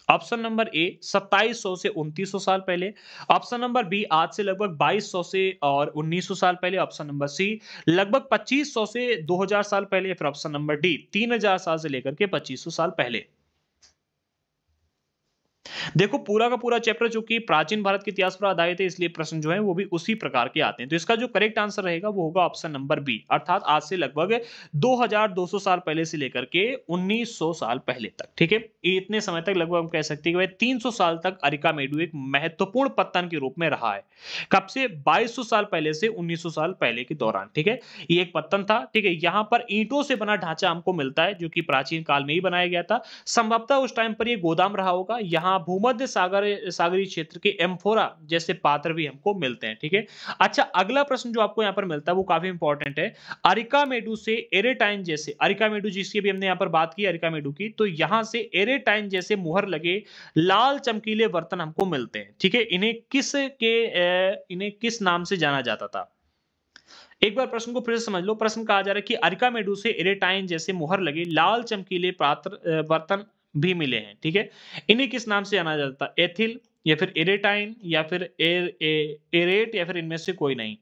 ऑप्शन नंबर ए 2700 से 2900 साल पहले, ऑप्शन नंबर बी आज से लगभग 2200 से और 1900 साल पहले, ऑप्शन नंबर सी लगभग 2500 से 2000 साल पहले, फिर ऑप्शन नंबर डी 3000 साल से लेकर के 2500 साल पहले। देखो पूरा का पूरा चैप्टर चूंकि प्राचीन भारत के इतिहास पर आधारित है, इसलिए प्रश्न जो है वो भी उसी प्रकार के आते हैं। तो इसका जो करेक्ट आंसर रहेगा वो होगा ऑप्शन नंबर बी, अर्थात आज से लगभग 2200 साल पहले से लेकर के 1900 साल पहले तक। ठीक है, ये इतने समय तक लगभग हम कह सकते हैं कि भाई 300 साल तक अरिकामेडू एक महत्वपूर्ण पत्तन के रूप में रहा है। कब से? 2200 साल पहले से 1900 साल पहले के दौरान। ठीक है, ये एक पत्तन था। ठीक है, यहाँ पर ईंटों से बना ढांचा हमको मिलता है जो कि प्राचीन काल में ही बनाया गया था। संभवतः उस टाइम पर ये गोदाम रहा होगा। यहाँ भूमध्य सागरीय क्षेत्र के एम्फोरा जैसे पात्र भी हमको मिलते हैं। ठीक है, अच्छा अगला प्रश्न जो आपको यहाँ पर मिलता है वो काफी इंपॉर्टेंट है। अरिकामेडू से एरेटाइन जैसे, अरिकामेडू जिसकी भी हमने यहाँ पर बात की अरिकामेडू की, तो यहाँ से एरेटाइन जैसे मुहर लगे लाल चमकीले बर्तन हमको मिलते हैं। ठीक है, इन्हें किस नाम से जाना जाता था? एक बार प्रश्न को फिर से समझ लो। प्रश्न कहा जा रहा है कि अरिकामेडू से एरेटाइन जैसे मुहर लगे लाल चमकीले बर्तन भी मिले हैं। ठीक है, इन्हें किस नाम से जाना जाता है? एथिल या फिर एरेटाइन या फिर एरेट या फिर इनमें से कोई नहीं।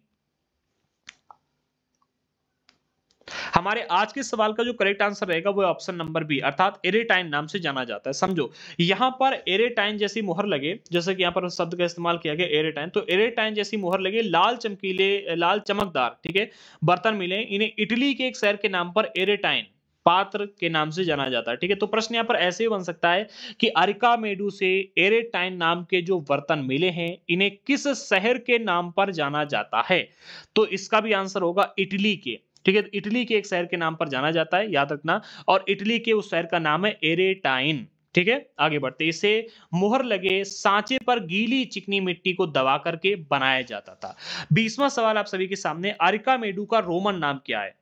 हमारे आज के सवाल का जो करेक्ट आंसर रहेगा वो ऑप्शन नंबर बी, अर्थात एरेटाइन नाम से जाना जाता है। समझो यहां पर एरेटाइन जैसी मुहर लगे, जैसे कि यहां पर शब्द का इस्तेमाल किया गया एरेटाइन, तो एरेटाइन जैसी मुहर लगे लाल चमकीले लाल चमकदार, ठीक है, बर्तन मिले। इन्हें इटली के एक शहर के नाम पर एरेटाइन पात्र के नाम से जाना जाता है। ठीक है, तो प्रश्न यहाँ पर ऐसे ही बन सकता है कि अरिकामेडू से एरेटाइन नाम के जो बर्तन मिले हैं इन्हें किस शहर के नाम पर जाना जाता है? तो इसका भी आंसर होगा इटली के। ठीक है, इटली के एक शहर के नाम पर जाना जाता है, याद रखना। और इटली के उस शहर का नाम है एरेटाइन। ठीक है, आगे बढ़ते। इसे मुहर लगे सांचे पर गीली चिकनी मिट्टी को दबा करके बनाया जाता था। 20वां सवाल आप सभी के सामने, अरिकामेडू का रोमन नाम क्या है?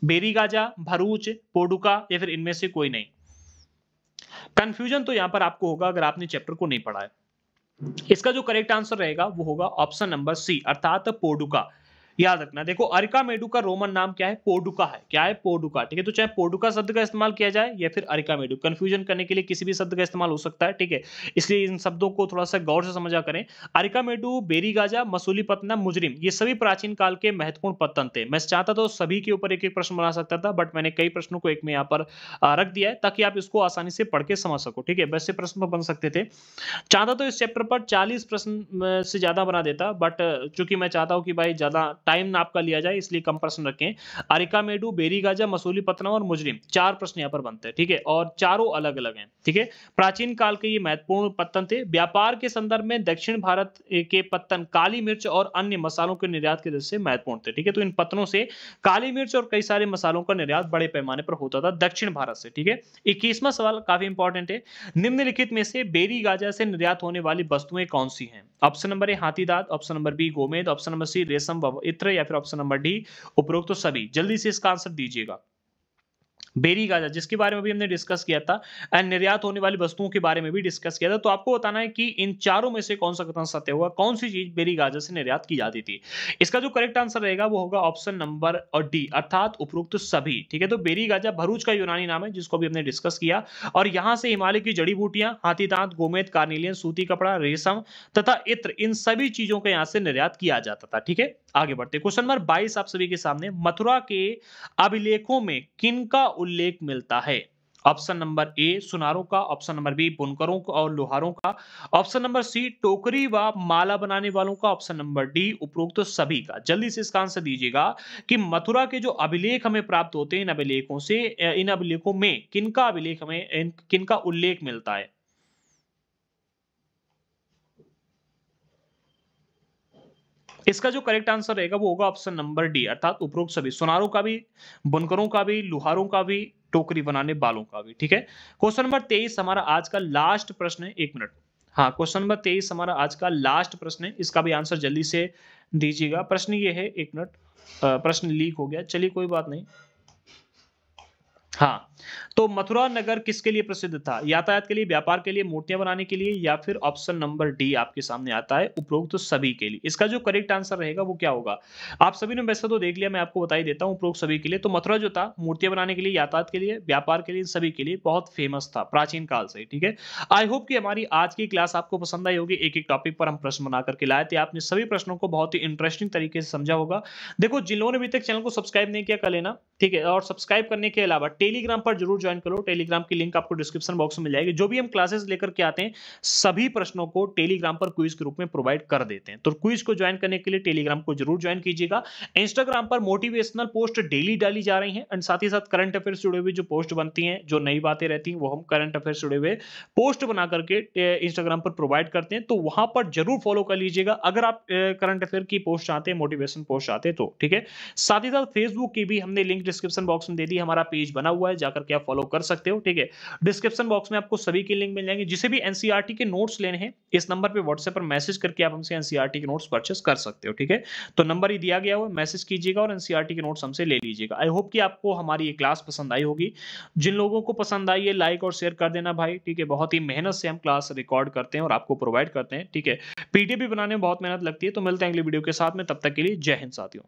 बेरीगाजा, भरूच, पोडुका या फिर इनमें से कोई नहीं। कंफ्यूजन तो यहां पर आपको होगा अगर आपने चैप्टर को नहीं पढ़ा है। इसका जो करेक्ट आंसर रहेगा वो होगा ऑप्शन नंबर सी, अर्थात पोडुका। याद रखना, देखो अरिकामेडू का रोमन नाम क्या है? पोडुका है। क्या है? पोडुका। ठीक है, तो चाहे पोडुका शब्द का इस्तेमाल किया जाए या फिर अरिकामेडू, कंफ्यूजन करने के लिए किसी भी शब्द का इस्तेमाल हो सकता है। ठीक है, इसलिए इन शब्दों को थोड़ा सा गौर से समझा करें। अरिकामेडू, बेरीगाजा, मसूलीपट्टनम, मुजरिम, ये सभी प्राचीन काल के महत्वपूर्ण पत्तन थे। मैं चाहता तो सभी के ऊपर एक एक प्रश्न बना सकता था, बट मैंने कई प्रश्नों को एक में यहाँ पर रख दिया है ताकि आप इसको आसानी से पढ़ के समझ सको। ठीक है, वैसे प्रश्न बन सकते थे। चाहता तो इस चैप्टर पर 40 प्रश्न से ज्यादा बना देता, बट चूंकि मैं चाहता हूं कि भाई ज्यादा टाइम आपका लिया जाए इसलिए कम प्रश्न रखें। अरिकामेडू, बेरीगाजा, मसूलीपट्टनम और मुजरिम, 4 प्रश्न यहाँ पर बनते हैं। ठीक है, और चारों अलग अलग हैं। ठीक है, प्राचीन काल के ये महत्वपूर्ण पत्तन थे। व्यापार के संदर्भ में दक्षिण भारत के पत्तन काली मिर्च और अन्य मसालों के निर्यात के दृष्टि से महत्वपूर्ण थे। ठीक है, तो इन पत्तनों से काली मिर्च और कई सारे मसालों का निर्यात बड़े पैमाने पर होता था दक्षिण भारत से। ठीक है, 21वां सवाल काफी इंपॉर्टेंट है। निम्नलिखित में से बेरीगाजा से निर्यात होने वाली वस्तुएं कौन सी हैं? ऑप्शन नंबर ए हाथी दांत, ऑप्शन नंबर बी गोमेद, ऑप्शन नंबर सी रेशम व इत्र या फिर ऑप्शन नंबर डी उपरोक्त सभी। जल्दी से इसका आंसर दीजिएगा। बेरीगाजा जिसके बारे में भी हमने डिस्कस किया था, एंड निर्यात होने वाली वस्तुओं के बारे में भी डिस्कस किया था, तो आपको बताना है कि इन चारों में से कौन सा कथन सत्य होगा, कौन सी चीज बेरीगाजा से निर्यात की जाती थी। इसका जो करेक्ट आंसर रहेगा वो होगा ऑप्शन नंबर और डी, अर्थात उपरोक्त सभी। ठीक है, तो बेरीगाजा भरूच का यूनानी नाम है जिसको भी हमने डिस्कस किया, और यहां से हिमालय की जड़ी बूटियां, हाथी दांत, गोमेद, कार्निलियन, सूती कपड़ा, रेशम तथा इत्र, इन सभी चीजों का यहां से निर्यात किया जाता था। ठीक है, आगे बढ़ते। क्वेश्चन नंबर 22 आप सभी के सामने, मथुरा के अभिलेखों में किनका उल्लेख मिलता है? ऑप्शन नंबर ए सुनारों का, ऑप्शन नंबर बी बुनकरों का और लोहारों का, ऑप्शन नंबर सी टोकरी व माला बनाने वालों का, ऑप्शन नंबर डी उपरोक्त सभी का। जल्दी से इसका आंसर दीजिएगा कि मथुरा के जो अभिलेख हमें प्राप्त होते हैं इन अभिलेखों में किनका अभिलेख हमें किनका उल्लेख मिलता है? इसका जो करेक्ट आंसर रहेगा वो होगा ऑप्शन नंबर डी, अर्थात उपरोक्त सभी। सुनारों का भी, बुनकरों का भी, लुहारों का भी, टोकरी बनाने वालों का भी। ठीक है, क्वेश्चन नंबर 23 हमारा आज का लास्ट प्रश्न है। 1 मिनट, हाँ, क्वेश्चन नंबर 23 हमारा आज का लास्ट प्रश्न है। इसका भी आंसर जल्दी से दीजिएगा। प्रश्न ये है, 1 मिनट, प्रश्न लीक हो गया, चलिए कोई बात नहीं। हाँ, तो मथुरा नगर किसके लिए प्रसिद्ध था? यातायात के लिए, व्यापार के लिए, मूर्तियां बनाने के लिए, या फिर ऑप्शन नंबर डी आपके सामने आता है उपरोक्त सभी के लिए। इसका जो करेक्ट आंसर रहेगा वो क्या होगा? आप सभी ने वैसे तो देख लिया, मैं आपको बता ही देता हूं। उपरोक्त सभी के लिए तो मथुरा जो था मूर्तियां बनाने के लिए, यातायात के लिए, व्यापार के लिए, सभी के लिए बहुत फेमस था प्राचीन काल से। ठीक है, आई होप कि हमारी आज की क्लास आपको पसंद आई होगी। एक एक टॉपिक पर हम प्रश्न बना करके लाए थे, आपने सभी प्रश्नों को बहुत ही इंटरेस्टिंग तरीके से समझा होगा। देखो, जिन लोगों ने अभी तक चैनल को सब्सक्राइब नहीं किया कर लेना। ठीक है, और सब्सक्राइब करने के अलावा टेलीग्राम पर जरूर ज्वाइन करो। टेलीग्राम की लिंक आपको डिस्क्रिप्शन बॉक्स में मिल जाएगी। जो भी हम क्लासेस लेकर के आते हैं सभी प्रश्नों को टेलीग्राम पर क्विज के रूप में प्रोवाइड कर देते हैं। तो क्विज को ज्वाइन करने के लिए टेलीग्राम को जरूर ज्वाइन कीजिएगा। इंस्टाग्राम पर मोटिवेशनल पोस्ट डेली डाली जा रही हैं एंड साथ ही साथ करंट अफेयर से जुड़े हुए जो पोस्ट बनती हैं, जो नई बातें रहती हैं, वो हम करंट अफेयर से जुड़े हुए पोस्ट बना करके इंस्टाग्राम पर प्रोवाइड करते हैं। तो वहां पर जरूर फॉलो कर लीजिएगा अगर आप करंट अफेयर की पोस्ट चाहते हैं, मोटिवेशन पोस्ट चाहते हैं तो। ठीक है, साथ ही साथ फेसबुक की भी हमने लिंक डिस्क्रिप्शन बॉक्स में दे दी। हमारा पेज बना हुआ है, जाकर के आप फॉलो कर सकते हो। ठीक है, डिस्क्रिप्शन बॉक्स में आपको सभी की लिंक मिल जाएंगे। जिसे भी एनसीईआरटी के नोट्स लेने हैं इस नंबर पे व्हाट्सएप पर मैसेज करके आप हमसे एनसीईआरटी के नोट्स परचेस कर सकते हो। ठीक है, तो नंबर ही दिया गया हुआ, मैसेज कीजिएगा और एनसीईआरटी के नोट्स हमसे ले लीजिएगा। आई होप कि आपको हमारी ये क्लास पसंद आई होगी। जिन लोगों को पसंद आई है लाइक और शेयर कर देना भाई। ठीक है, बहुत ही मेहनत से हम क्लास रिकॉर्ड करते हैं और आपको प्रोवाइड करते हैं। ठीक है, पीडीएफ भी बनाने में बहुत मेहनत लगती है। तो मिलते हैं अगली वीडियो के साथ में, तब तक के लिए जय हिंद साथियों।